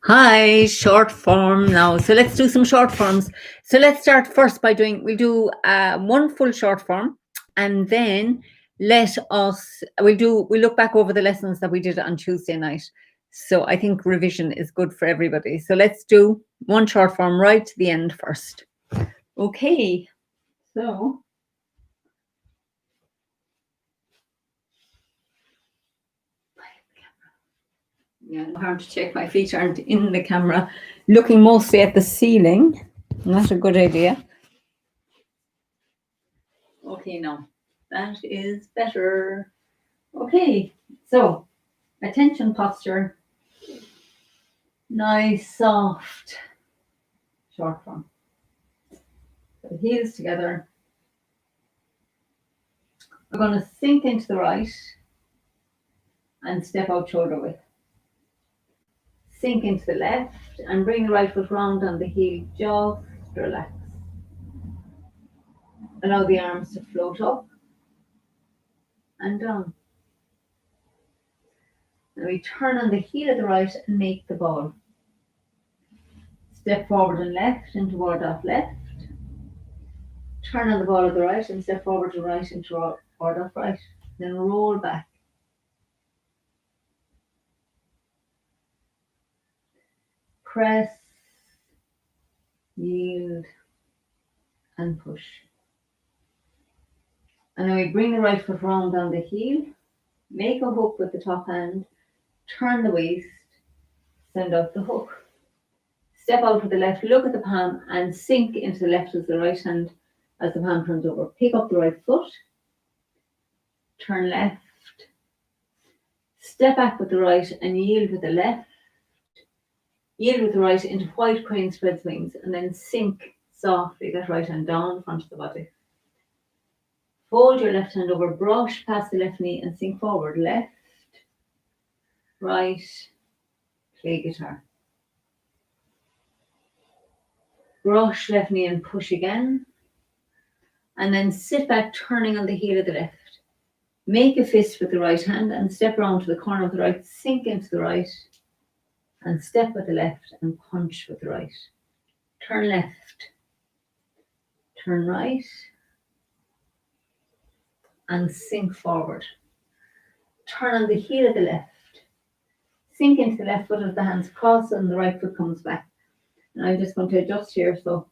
Hi, short form now. So let's do some short forms. So let's start first by we'll do one full short form, and then we'll look back over the lessons that we did on Tuesday night. So I think revision is good for everybody. So let's do one short form right to the end first. Okay, so yeah, hard to check. My feet aren't in the camera, looking mostly at the ceiling. Not a good idea. Okay, now that is better. Okay, so attention posture, nice, soft, short form. So heels together. We're going to sink into the right and step out shoulder width. Sink into the left and bring the right foot round on the heel, just relax. Allow the arms to float up and down. Now we turn on the heel of the right and make the ball. Step forward and left into ward off left. Turn on the ball of the right and step forward to right into ward off right. Then roll back. Press, yield, and push. And then we bring the right foot round on the heel, make a hook with the top hand, turn the waist, send out the hook. Step out with the left, look at the palm, and sink into the left as the right hand as the palm turns over. Pick up the right foot, turn left, step back with the right and yield with the left. Yield with the right into white crane spreads wings, and then sink softly that right hand down in front of the body. Fold your left hand over, brush past the left knee and sink forward. Left, right, play guitar. Brush left knee and push again. And then sit back, turning on the heel of the left. Make a fist with the right hand and step around to the corner of the right, sink into the right, and step with the left and punch with the right. Turn left, turn right, and sink forward. Turn on the heel of the left. Sink into the left foot as the hands cross and the right foot comes back. And I'm just going to adjust here. So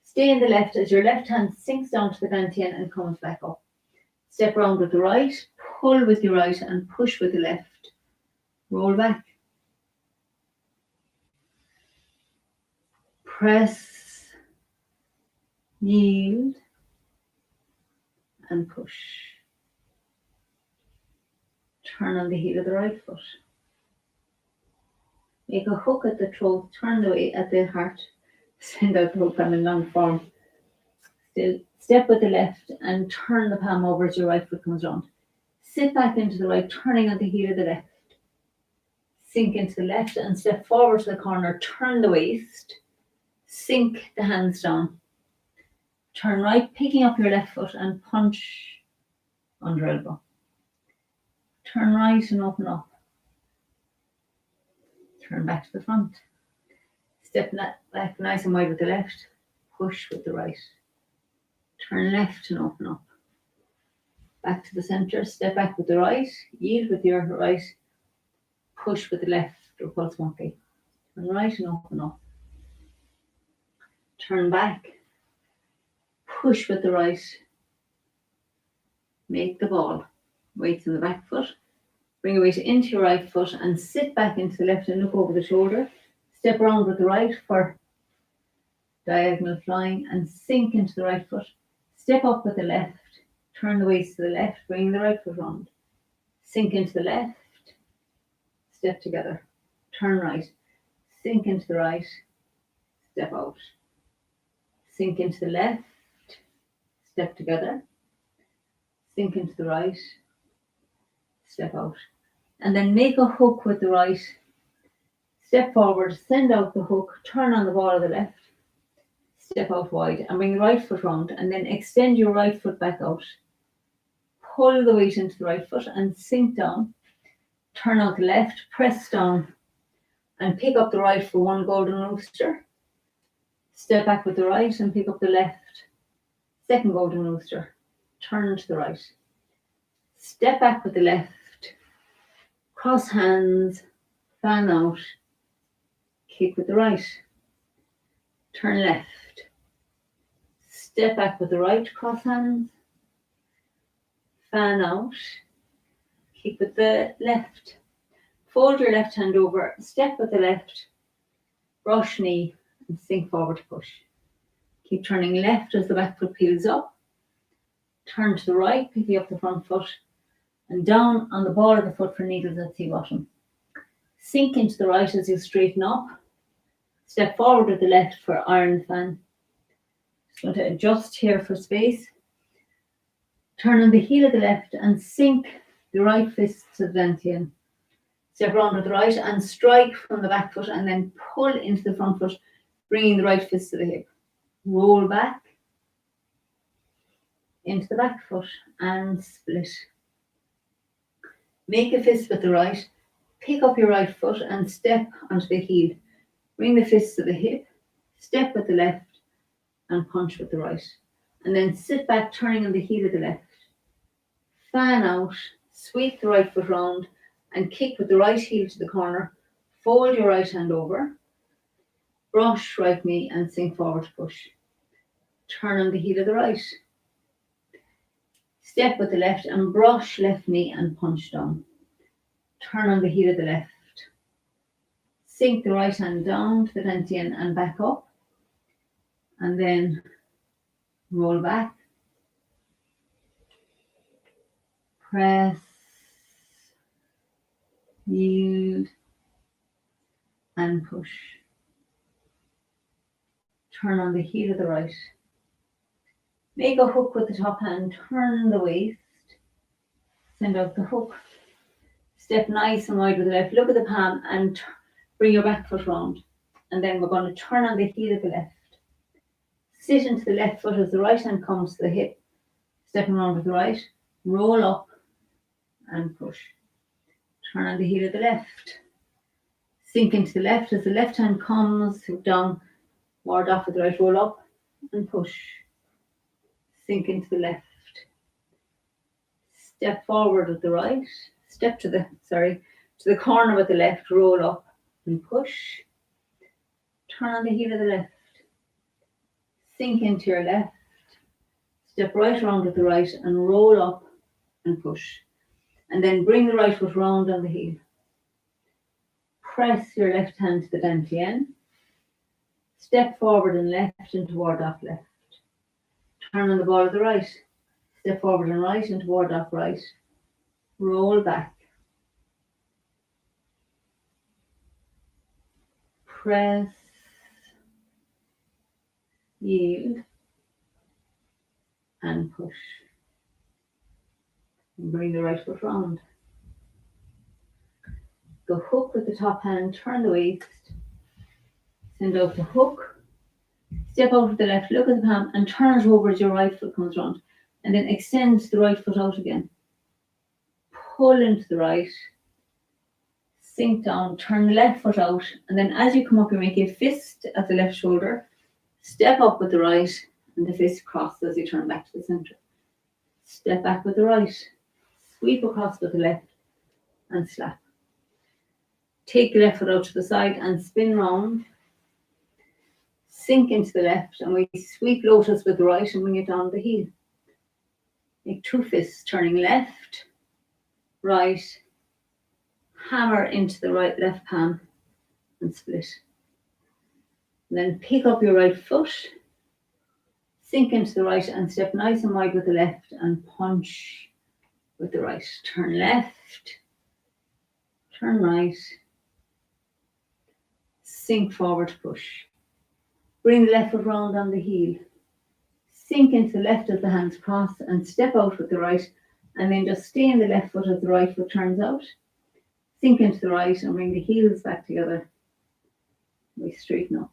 stay in the left as your left hand sinks down to the dantian and comes back up. Step around with the right, pull with your right and push with the left. Roll back. Press, yield, and push. Turn on the heel of the right foot. Make a hook at the throat, turn the way at the heart, send out the hook on a long form. Still step with the left and turn the palm over as your right foot comes round. Sit back into the right, turning on the heel of the left. Sink into the left and step forward to the corner, turn the waist, sink the hands down. Turn right, picking up your left foot and punch under elbow. Turn right and open up. Turn back to the front. Step back nice and wide with the left. Push with the right. Turn left and open up. Back to the center. Step back with the right. Yield with your right. Push with the left. Repulse monkey. Turn right and open up. Turn back. Push with the right. Make the ball. Weights in the back foot. Bring your weight into your right foot and sit back into the left and look over the shoulder. Step around with the right for diagonal flying and sink into the right foot. Step up with the left. Turn the waist to the left. Bring the right foot round. Sink into the left. Step together. Turn right. Sink into the right. Step out. Sink into the left. Step together. Sink into the right. Step out. And then make a hook with the right. Step forward, send out the hook, turn on the ball of the left. Step out wide and bring the right foot round and then extend your right foot back out. Pull the weight into the right foot and sink down. turn out the left, press down, and pick up the right for one golden rooster. Step back with the right and pick up the left. Second golden rooster. Turn to the right. Step back with the left. Cross hands. Fan out. Kick with the right. Turn left. Step back with the right. Cross hands. Fan out. Kick with the left. Fold your left hand over. Step with the left. Brush knee and sink forward to push. Keep turning left as the back foot peels up. Turn to the right, picking up the front foot, and down on the ball of the foot for needles at sea bottom. Sink into the right as you straighten up. Step forward with the left for iron fan. Just going to adjust here for space. Turn on the heel of the left and sink the right fist to the dantian. Step around with the right and strike from the back foot and then pull into the front foot, bringing the right fist to the hip. Roll back into the back foot and split. Make a fist with the right. Pick up your right foot and step onto the heel. Bring the fist to the hip. Step with the left and punch with the right. And then sit back, turning on the heel of the left. Fan out. Sweep the right foot round and kick with the right heel to the corner. Fold your right hand over. Brush right knee and sink forward to push. Turn on the heel of the right. Step with the left and brush left knee and punch down. Turn on the heel of the left. Sink the right hand down to the dantian and back up. And then roll back. Press. Yield. And push. Turn on the heel of the right. Make a hook with the top hand, turn the waist, send out the hook. Step nice and wide with the left, look at the palm and bring your back foot round. And then we're going to turn on the heel of the left. Sit into the left foot as the right hand comes to the hip, stepping around with the right, roll up and push. Turn on the heel of the left. Sink into the left as the left hand comes down, ward off with the right, roll up and push. Sink into the left. Step forward with the right. Step to the corner with the left. Roll up and push. Turn on the heel of the left. Sink into your left. Step right around with the right and roll up and push. And then bring the right foot round on the heel. Press your left hand to the dantian. Step forward and left and toward off left. Turn on the ball of the right. Step forward and right and toward off right. Roll back. Press. Yield. And push. And bring the right foot round. Go hook with the top hand, turn the waist. Send out the hook. Step out with the left, look at the palm and turn it over as your right foot comes round. And then extend the right foot out again. Pull into the right. Sink down, turn the left foot out. And then as you come up, you make a fist at the left shoulder. Step up with the right and the fist crosses as you turn back to the centre. Step back with the right. Sweep across with the left and slap. Take the left foot out to the side and spin round. Sink into the left and we sweep lotus with the right and bring it down the heel. Make two fists, turning left, right, hammer into the right left palm and split. And then pick up your right foot, sink into the right and step nice and wide with the left and punch with the right. Turn left, turn right, sink forward, push. Bring the left foot round on the heel. Sink into the left as the hands cross and step out with the right. And then just stay in the left foot as the right foot turns out. Sink into the right and bring the heels back together. We straighten up.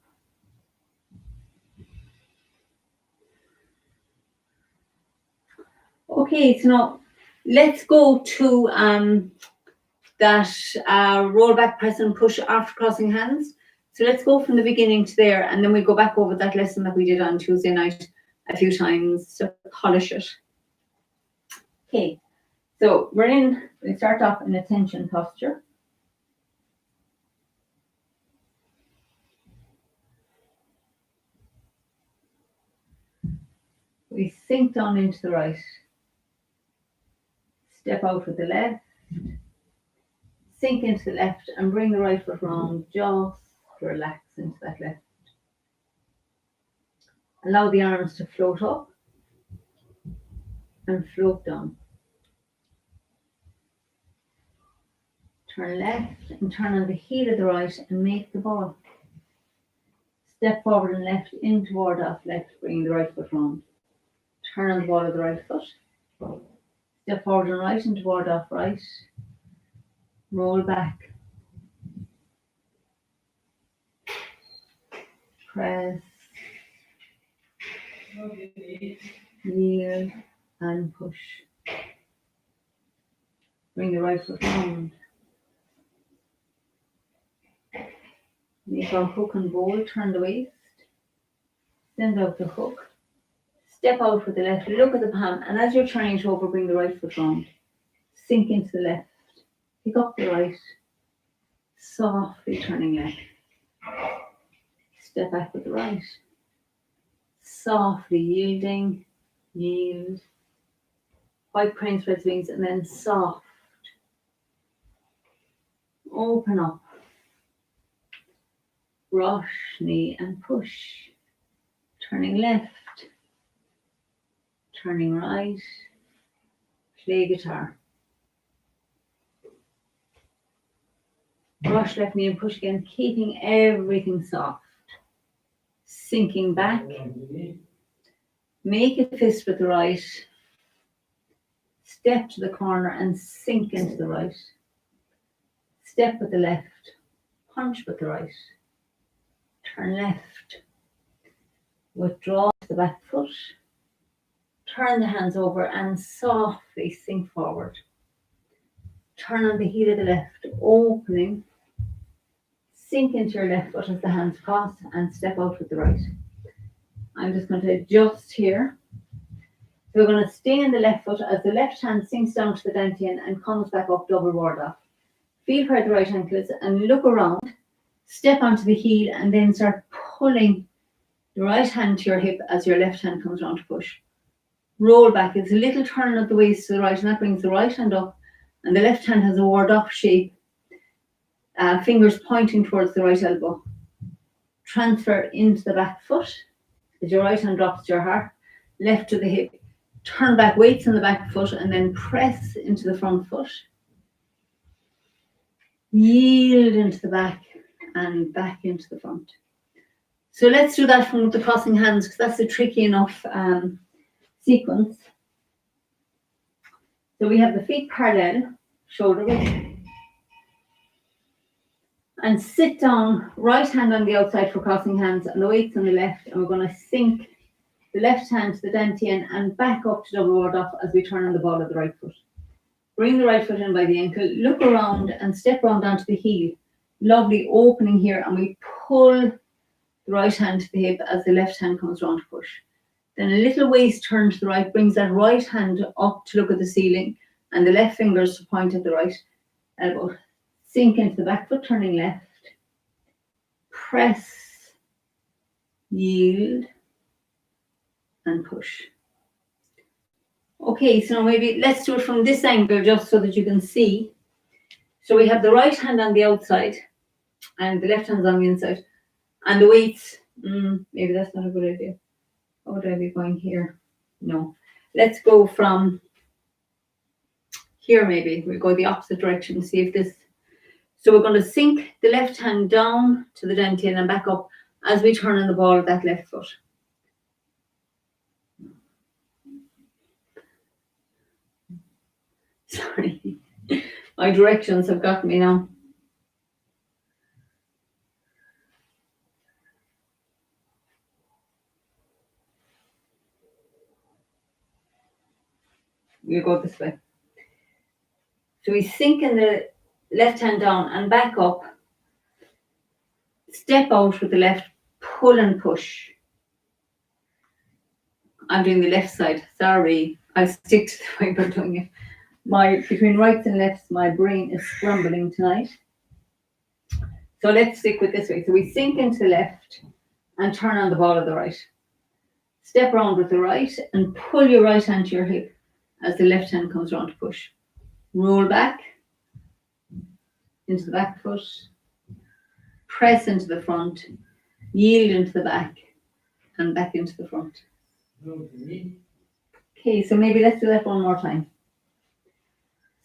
Okay, so now let's go to that roll back, press and push after crossing hands. So let's go from the beginning to there, and then we go back over that lesson that we did on Tuesday night a few times to polish it. Okay, so we start off in attention posture. We sink down into the right. Step out with the left. Sink into the left and bring the right foot round, just relax into that left. Allow the arms to float up and float down. Turn left and turn on the heel of the right and make the ball. Step forward and left in toward off left, bringing the right foot round. Turn on the ball of the right foot. Step forward and right and toward off right. Roll back. Press. Yield and push. Bring the right foot round. Make our hook and bowl, turn the waist. Send out the hook. Step out with the left, look at the palm, and as you're turning it over, bring the right foot round. Sink into the left. Pick up the right. Softly turning left. Step back with the right. Softly yielding. Yield. White crane spreads wings, and then soft. Open up. Brush, knee, and push. Turning left. Turning right. Play guitar. Brush left knee and push again, keeping everything soft. Sinking back. Make a fist with the right. Step to the corner and sink into the right. Step with the left. Punch with the right. Turn left. Withdraw the back foot. Turn the hands over and softly sink forward. Turn on the heel of the left, opening. Sink into your left foot as the hands cross and step out with the right. I'm just going to adjust here. So we're going to stay in the left foot as the left hand sinks down to the dantian and comes back up double ward off. Feel where the right ankle is and look around. Step onto the heel and then start pulling the right hand to your hip as your left hand comes around to push. Roll back. It's a little turn of the waist to the right, and that brings the right hand up, and the left hand has a ward off shape. Fingers pointing towards the right elbow. Transfer into the back foot as your right hand drops to your heart, left to the hip. Turn back, weights on the back foot, and then press into the front foot. Yield into the back and back into the front. So let's do that from the crossing hands, because that's a tricky enough sequence. So we have the feet parallel, shoulder width. And sit down, right hand on the outside for crossing hands and the weights on the left. And we're going to sink the left hand to the dantian and back up to double ward off as we turn on the ball of the right foot. Bring the right foot in by the ankle, look around and step around onto the heel. Lovely opening here, and we pull the right hand to the hip as the left hand comes round to push. Then a little waist turn to the right brings that right hand up to look at the ceiling and the left fingers to point at the right elbow. Sink into the back foot, turning left. Press, yield, and push. Okay, so maybe let's do it from this angle just so that you can see. So we have the right hand on the outside and the left hand's on the inside. And the weights, maybe that's not a good idea. How would I be going here? No. Let's go from here maybe. We'll go the opposite direction and see if this. So we're going to sink the left hand down to the dantian and back up as we turn on the ball of that left foot. Sorry, my directions have got me now. We'll go this way. So we sink in the left hand down and back up. Step out with the left, pull and push. I'm doing the left side. Sorry, I stick to the way we're doing it. Between rights and lefts, my brain is scrambling tonight. So let's stick with this way. So we sink into the left and turn on the ball of the right. Step around with the right and pull your right hand to your hip as the left hand comes around to push. Roll back into the back foot. Press into the front. Yield into the back and back into the front. Okay, so maybe let's do that one more time.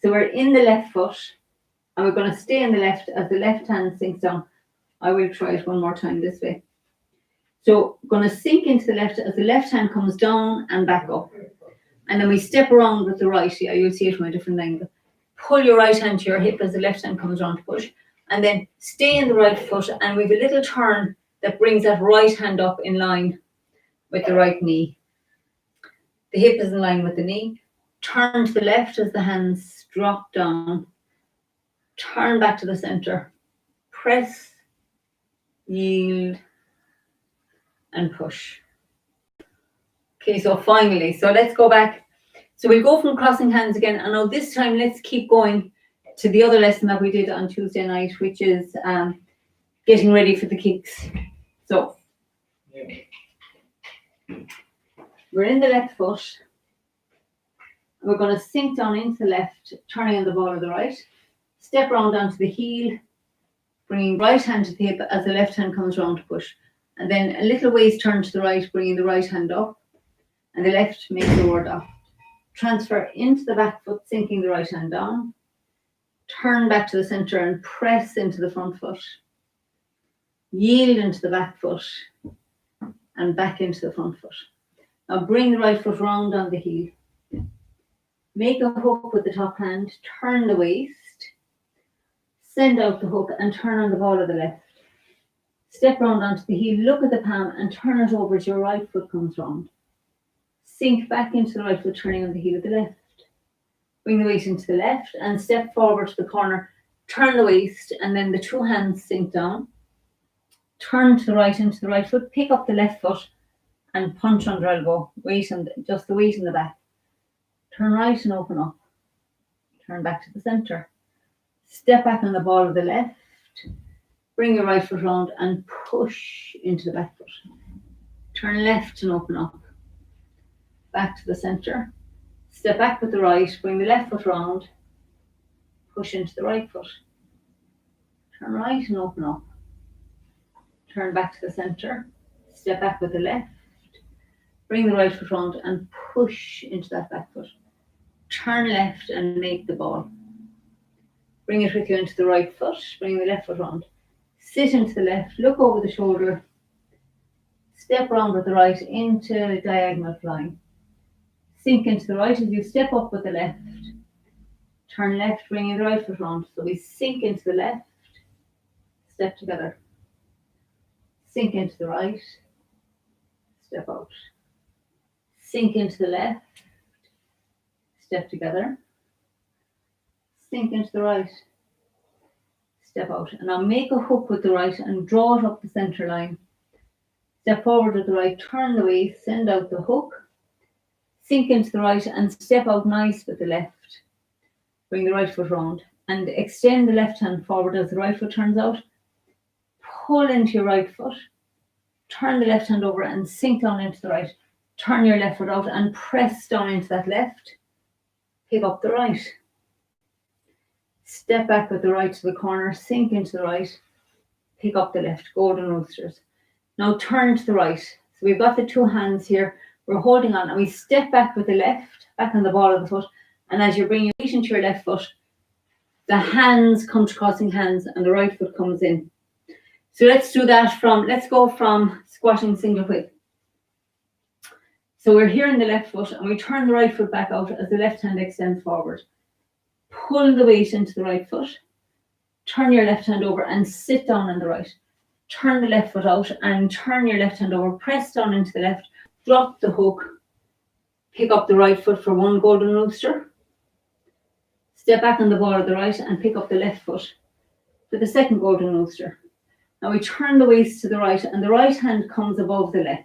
So we're in the left foot and we're going to stay in the left as the left hand sinks down. I will try it one more time this way. So we're going to sink into the left as the left hand comes down and back up. And then we step around with the right. Yeah, you'll see it from a different angle. Pull your right hand to your hip as the left hand comes around to push. And then stay in the right foot and we have a little turn that brings that right hand up in line with the right knee. The hip is in line with the knee. Turn to the left as the hands drop down. Turn back to the center. Press, yield, and push. Okay, so finally, so let's go back. So we'll go from crossing hands again. And now this time, let's keep going to the other lesson that we did on Tuesday night, which is getting ready for the kicks. So we're in the left foot. We're going to sink down into the left, turning on the ball of the right. Step around down to the heel, bringing right hand to the hip as the left hand comes around to push. And then a little ways turn to the right, bringing the right hand up. And the left makes the word up. Transfer into the back foot, sinking the right hand down. Turn back to the center and press into the front foot. Yield into the back foot and back into the front foot. Now bring the right foot round on the heel. Make a hook with the top hand, turn the waist, send out the hook and turn on the ball of the left. Step round onto the heel, look at the palm and turn it over as your right foot comes round. Sink back into the right foot, turning on the heel of the left. Bring the weight into the left and step forward to the corner. Turn the waist and then the two hands sink down. Turn to the right into the right foot. Pick up the left foot and punch under elbow. Weight and just the weight in the back. Turn right and open up. Turn back to the center. Step back on the ball of the left. Bring your right foot round and push into the back foot. Turn left and open up. Back to the center. Step back with the right. Bring the left foot round. Push into the right foot. Turn right and open up. Turn back to the center. Step back with the left. Bring the right foot round and push into that back foot. Turn left and make the ball. Bring it with you into the right foot. Bring the left foot round. Sit into the left. Look over the shoulder. Step round with the right into diagonal flying. Sink into the right as you step up with the left. Turn left, bringing the right foot round. So we sink into the left. Step together. Sink into the right. Step out. Sink into the left. Step together. Sink into the right. Step out. And now make a hook with the right and draw it up the center line. Step forward with the right, turn the waist, send out the hook. Sink into the right and step out nice with the left. Bring the right foot round and extend the left hand forward as the right foot turns out. Pull into your right foot. Turn the left hand over and sink down into the right. Turn your left foot out and press down into that left. Pick up the right. Step back with the right to the corner, sink into the right. Pick up the left, golden roosters. Now turn to the right. So we've got the two hands here. We're holding on and we step back with the left, back on the ball of the foot. And as you bring your weight into your left foot, the hands come to crossing hands and the right foot comes in. So let's do that let's go from squatting single whip. So we're here in the left foot and we turn the right foot back out as the left hand extends forward. Pull the weight into the right foot. Turn your left hand over and sit down on the right. Turn the left foot out and turn your left hand over. Press down into the left. Drop the hook. Pick up the right foot for one golden rooster. Step back on the ball of the right and pick up the left foot for the second golden rooster. Now we turn the waist to the right and the right hand comes above the left.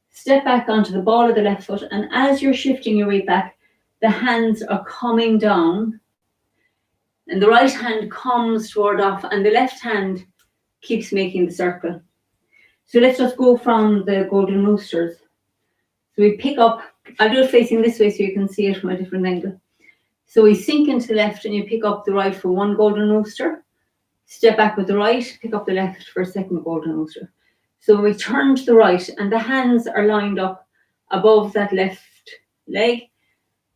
Step back onto the ball of the left foot, and as you're shifting your weight back, the hands are coming down and the right hand comes toward off and the left hand keeps making the circle. So let's just go from the golden roosters. So we pick up, I'll do it facing this way so you can see it from a different angle. So we sink into the left and you pick up the right for one golden rooster. Step back with the right, pick up the left for a second golden rooster. So we turn to the right and the hands are lined up above that left leg.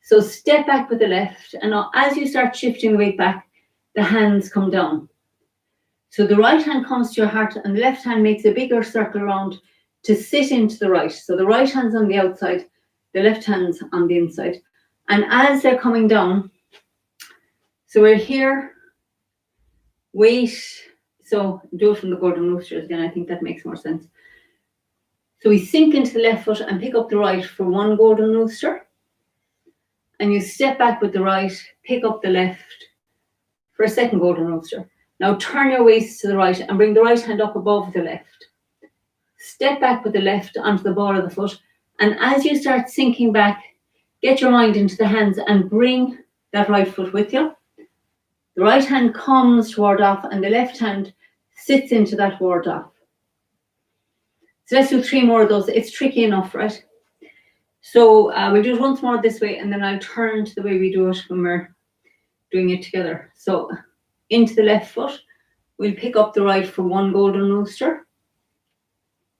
So step back with the left, and as you start shifting the weight back, the hands come down. So the right hand comes to your heart and the left hand makes a bigger circle around to sit into the right. So the right hand's on the outside, the left hand's on the inside. And as they're coming down, so we're here, weight, so do it from the golden roosters again, I think that makes more sense. So we sink into the left foot and pick up the right for one golden rooster. And you step back with the right, pick up the left for a second golden rooster. Now turn your waist to the right and bring the right hand up above the left. Step back with the left onto the ball of the foot. And as you start sinking back, get your mind into the hands and bring that right foot with you. The right hand comes toward off and the left hand sits into that ward off. So let's do 3 more of those. It's tricky enough, right? So we'll do it once more this way and then I'll turn to the way we do it when we're doing it together. So into the left foot, we'll pick up the right for one golden rooster.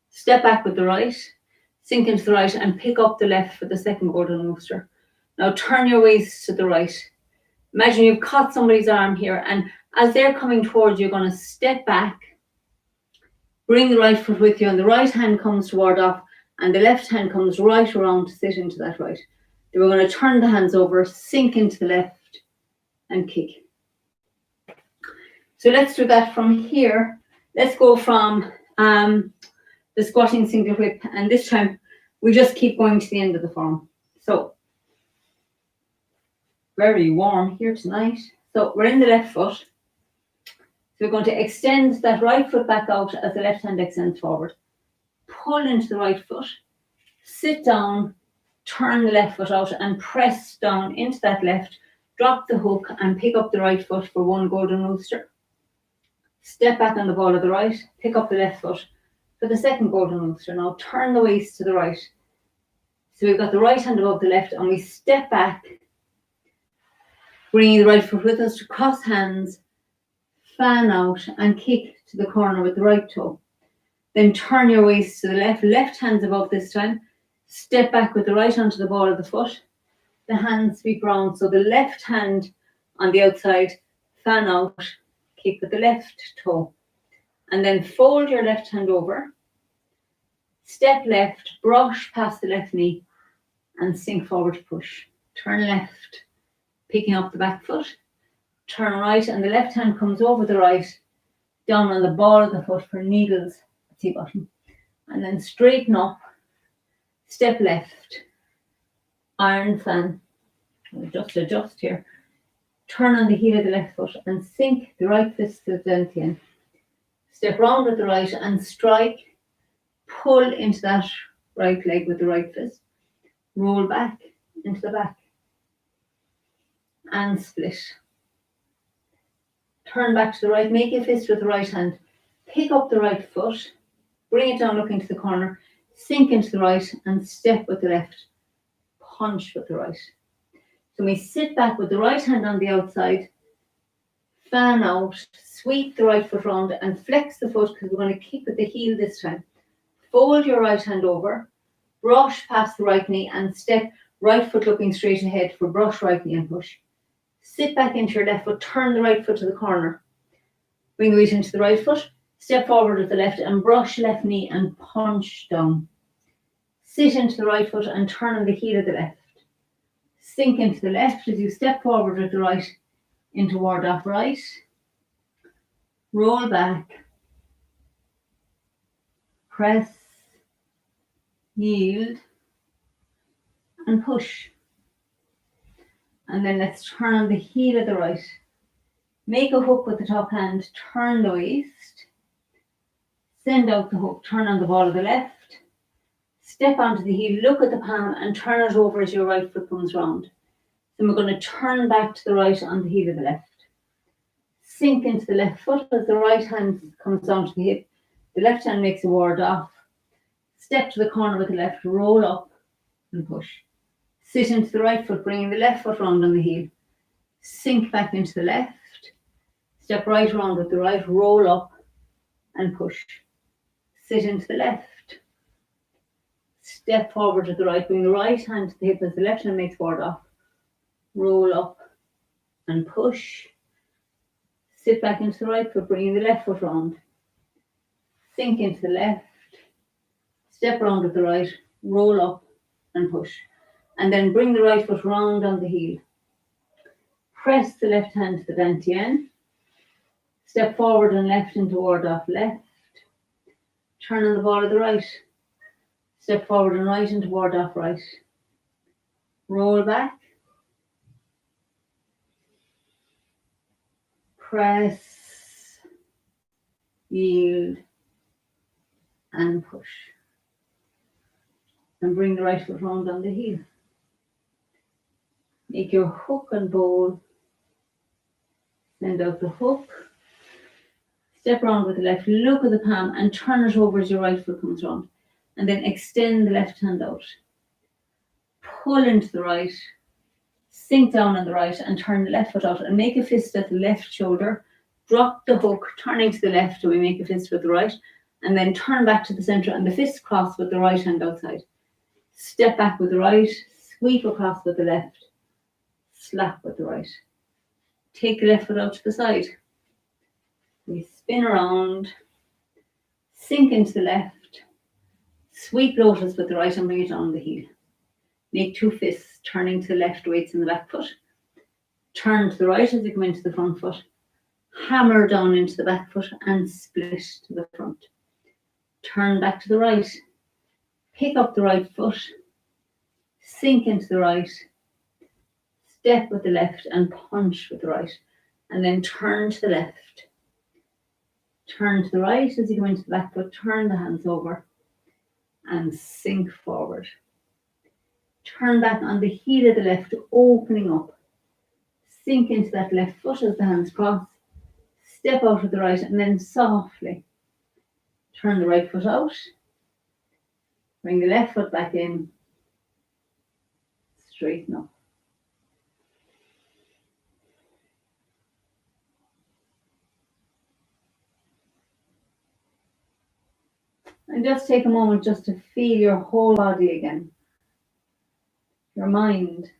Step back with the right, sink into the right and pick up the left for the second golden rooster. Now turn your waist to the right. Imagine you've caught somebody's arm here and as they're coming towards you, you're going to step back, bring the right foot with you and the right hand comes toward off and the left hand comes right around to sit into that right. Then we're going to turn the hands over, sink into the left and kick. So let's do that from here. Let's go from the squatting single whip and this time we just keep going to the end of the form. So very warm here tonight. So we're in the left foot. So we're going to extend that right foot back out as the left hand extends forward. Pull into the right foot, sit down, turn the left foot out and press down into that left, drop the hook and pick up the right foot for one golden rooster. Step back on the ball of the right, pick up the left foot for the second golden rooster. Now turn the waist to the right. So we've got the right hand above the left and we step back, bringing the right foot with us to cross hands, fan out and kick to the corner with the right toe. Then turn your waist to the left, left hand's above this time. Step back with the right onto the ball of the foot. The hands sweep round. So the left hand on the outside, fan out, kick with the left toe. And then fold your left hand over. Step left, brush past the left knee and sink forward to push. Turn left, picking up the back foot. Turn right and the left hand comes over the right, down on the ball of the foot for needles. Bottom, and then straighten up, step left, iron fan, just adjust here, turn on the heel of the left foot and sink the right fist to the dantian, step round with the right and strike, pull into that right leg with the right fist, roll back into the back and split, turn back to the right, make a fist with the right hand, pick up the right foot, bring it down, look into the corner, sink into the right and step with the left, punch with the right. So we sit back with the right hand on the outside, fan out, sweep the right foot round and flex the foot because we're going to kick with the heel this time. Fold your right hand over, brush past the right knee and step right foot looking straight ahead for brush right knee and push. Sit back into your left foot, turn the right foot to the corner. Bring the weight into the right foot. Step forward with the left and brush left knee and punch down. Sit into the right foot and turn on the heel of the left. Sink into the left as you step forward with the right into ward off right. Roll back. Press. Yield. And push. And then let's turn on the heel of the right. Make a hook with the top hand, turn the waist. Send out the hook, turn on the ball of the left. Step onto the heel, look at the palm and turn it over as your right foot comes round. Then we're going to turn back to the right on the heel of the left. Sink into the left foot as the right hand comes down to the hip. The left hand makes a ward off. Step to the corner with the left, roll up and push. Sit into the right foot, bringing the left foot round on the heel. Sink back into the left. Step right round with the right, roll up and push. Sit into the left. Step forward to the right, bring the right hand to the hip as the left hand makes ward off. Roll up and push. Sit back into the right foot, bringing the left foot round. Sink into the left. Step round with the right, roll up and push. And then bring the right foot round on the heel. Press the left hand to the dantian. Step forward and left into ward off left. Turn on the ball of the right. Step forward and right into ward off right. Roll back. Press. Yield. And push. And bring the right foot round on the heel. Make your hook and bowl. Send out the hook. Step round with the left, look at the palm and turn it over as your right foot comes round. And then extend the left hand out. Pull into the right. Sink down on the right and turn the left foot out and make a fist at the left shoulder. Drop the hook, turning to the left and we make a fist with the right. And then turn back to the center and the fist cross with the right hand outside. Step back with the right, sweep across with the left, slap with the right. Take the left foot out to the side. We spin around, sink into the left, sweep lotus with the right and bring it on the heel. Make two fists, turning to the left, weights in the back foot. Turn to the right as you come into the front foot. Hammer down into the back foot and split to the front. Turn back to the right. Pick up the right foot. Sink into the right. Step with the left and punch with the right. And then turn to the left. Turn to the right as you go into the back foot. Turn the hands over and sink forward. Turn back on the heel of the left, opening up. Sink into that left foot as the hands cross. Step out with the right and then softly turn the right foot out. Bring the left foot back in. Straighten up. And just take a moment just to feel your whole body again. Your mind.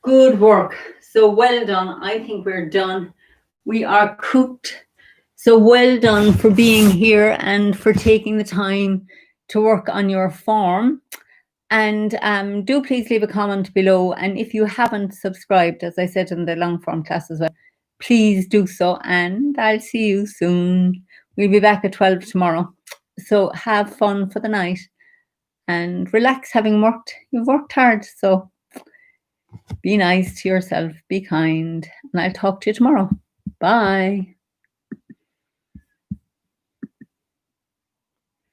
Good work. So well done. I think we're done. We are cooked. So well done for being here and for taking the time to work on your form. And do please leave a comment below. And if you haven't subscribed, as I said in the long form class as well, please do so. And I'll see you soon. We'll be back at 12 tomorrow. So have fun for the night and relax having worked. You've worked hard. So be nice to yourself. Be kind. And I'll talk to you tomorrow. Bye.